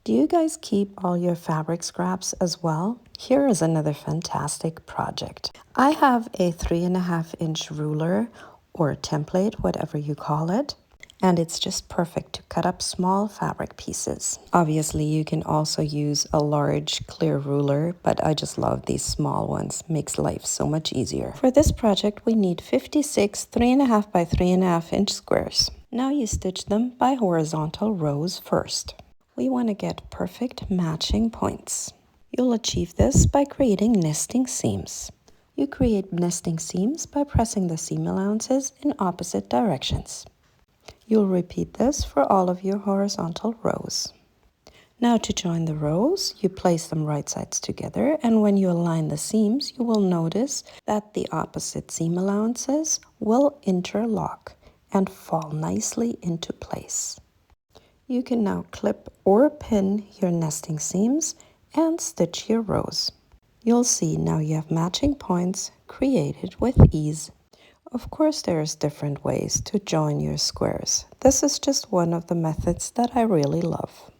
Do you guys keep all your fabric scraps as well? Here is another fantastic project. I have a 3.5-inch ruler or template, whatever you call it, and it's just perfect to cut up small fabric pieces. Obviously, you can also use a large clear ruler, but I just love these small ones. Makes life so much easier. For this project, we need 56 3.5 by 3.5 inch squares. Now you stitch them by horizontal rows first. We want to get perfect matching points. You'll achieve this by creating nesting seams. You create nesting seams by pressing the seam allowances in opposite directions. You'll repeat this for all of your horizontal rows. Now to join the rows, you place them right sides together, and when you align the seams, you will notice that the opposite seam allowances will interlock and fall nicely into place. You can now clip or pin your nesting seams and stitch your rows. You'll see now you have matching points created with ease. Of course, there's different ways to join your squares. This is just one of the methods that I really love.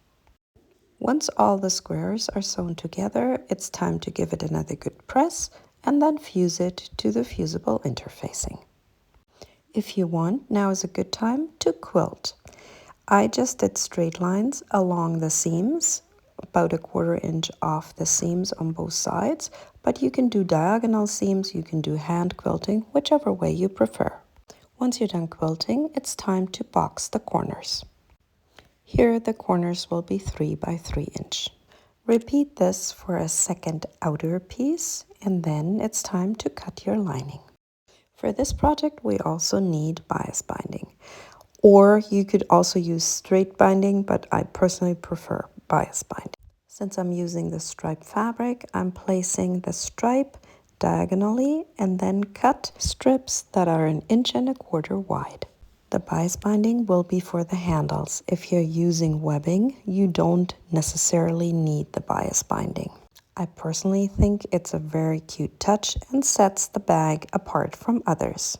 Once all the squares are sewn together, it's time to give it another good press and then fuse it to the fusible interfacing. If you want, now is a good time to quilt. I just did straight lines along the seams, about 1/4 inch off the seams on both sides, but you can do diagonal seams, you can do hand quilting, whichever way you prefer. Once you're done quilting, it's time to box the corners. Here the corners will be 3 by 3 inch. Repeat this for a second outer piece, and then it's time to cut your lining. For this project, we also need bias binding. Or you could also use straight binding, but I personally prefer bias binding. Since I'm using the stripe fabric, I'm placing the stripe diagonally and then cut strips that are 1.25 inches wide. The bias binding will be for the handles. If you're using webbing, you don't necessarily need the bias binding. I personally think it's a very cute touch and sets the bag apart from others.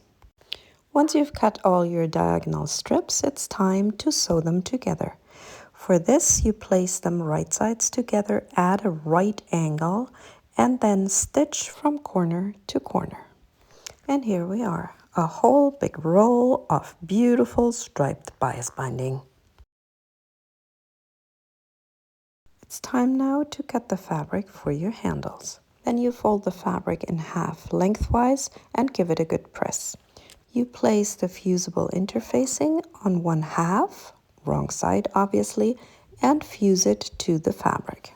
Once you've cut all your diagonal strips, it's time to sew them together. For this, you place them right sides together at a right angle and then stitch from corner to corner. And here we are, a whole big roll of beautiful striped bias binding. It's time now to cut the fabric for your handles. Then you fold the fabric in half lengthwise and give it a good press. You place the fusible interfacing on 1/2, wrong side obviously, and fuse it to the fabric.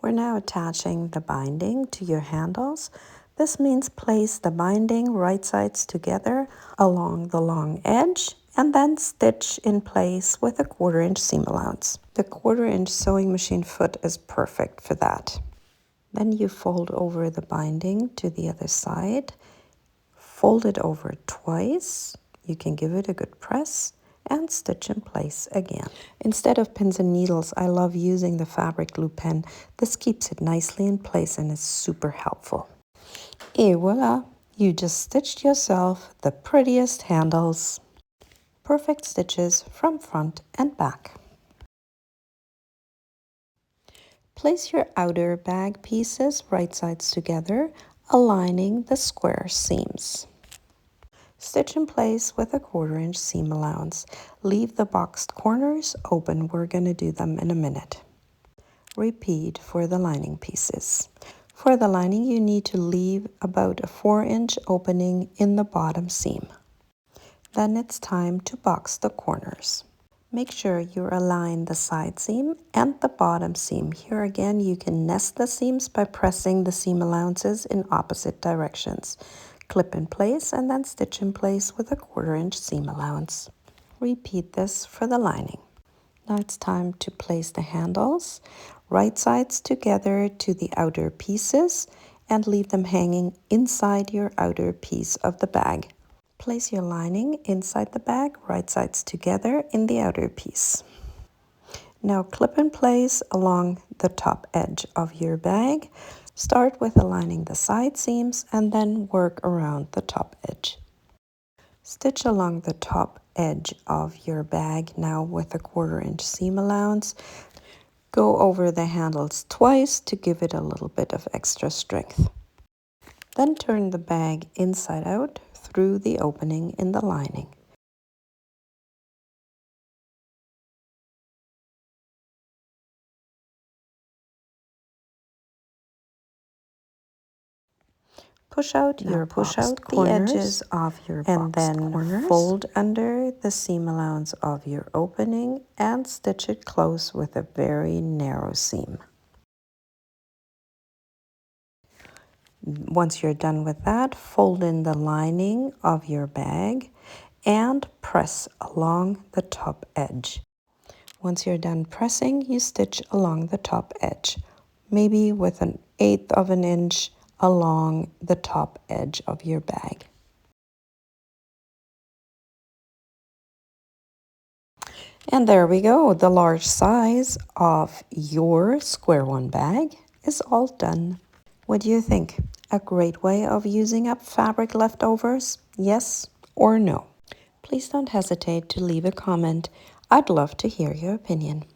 We're now attaching the binding to your handles. This means place the binding right sides together along the long edge and then stitch in place with a 1/4 inch seam allowance. The 1/4 inch sewing machine foot is perfect for that. Then you fold over the binding to the other side. Fold it over twice, you can give it a good press, and stitch in place again. Instead of pins and needles, I love using the fabric glue pen. This keeps it nicely in place and is super helpful. Et voila, you just stitched yourself the prettiest handles. Perfect stitches from front and back. Place your outer bag pieces right sides together, aligning the square seams. Stitch in place with a 1/4 inch seam allowance. Leave the boxed corners open. We're going to do them in a minute. Repeat for the lining pieces. For the lining, you need to leave about a 4-inch opening in the bottom seam. Then it's time to box the corners. Make sure you align the side seam and the bottom seam. Here again, you can nest the seams by pressing the seam allowances in opposite directions. Clip in place and then stitch in place with a 1/4 inch seam allowance. Repeat this for the lining. Now it's time to place the handles right sides together to the outer pieces and leave them hanging inside your outer piece of the bag. Place your lining inside the bag, right sides together in the outer piece. Now clip in place along the top edge of your bag. Start with aligning the side seams and then work around the top edge. Stitch along the top edge of your bag now with a 1/4 inch seam allowance. Go over the handles twice to give it a little bit of extra strength. Then turn the bag inside out through the opening in the lining. Push out your the edges of your and then fold under the seam allowance of your opening and stitch it close with a very narrow seam. Once you're done with that, fold in the lining of your bag and press along the top edge. Once you're done pressing, you stitch along the top edge, maybe with 1/8 of an inch along the top edge of your bag. And there we go. The large size of your square one bag is all done. What do you think? A great way of using up fabric leftovers? Yes or no? Please don't hesitate to leave a comment. I'd love to hear your opinion.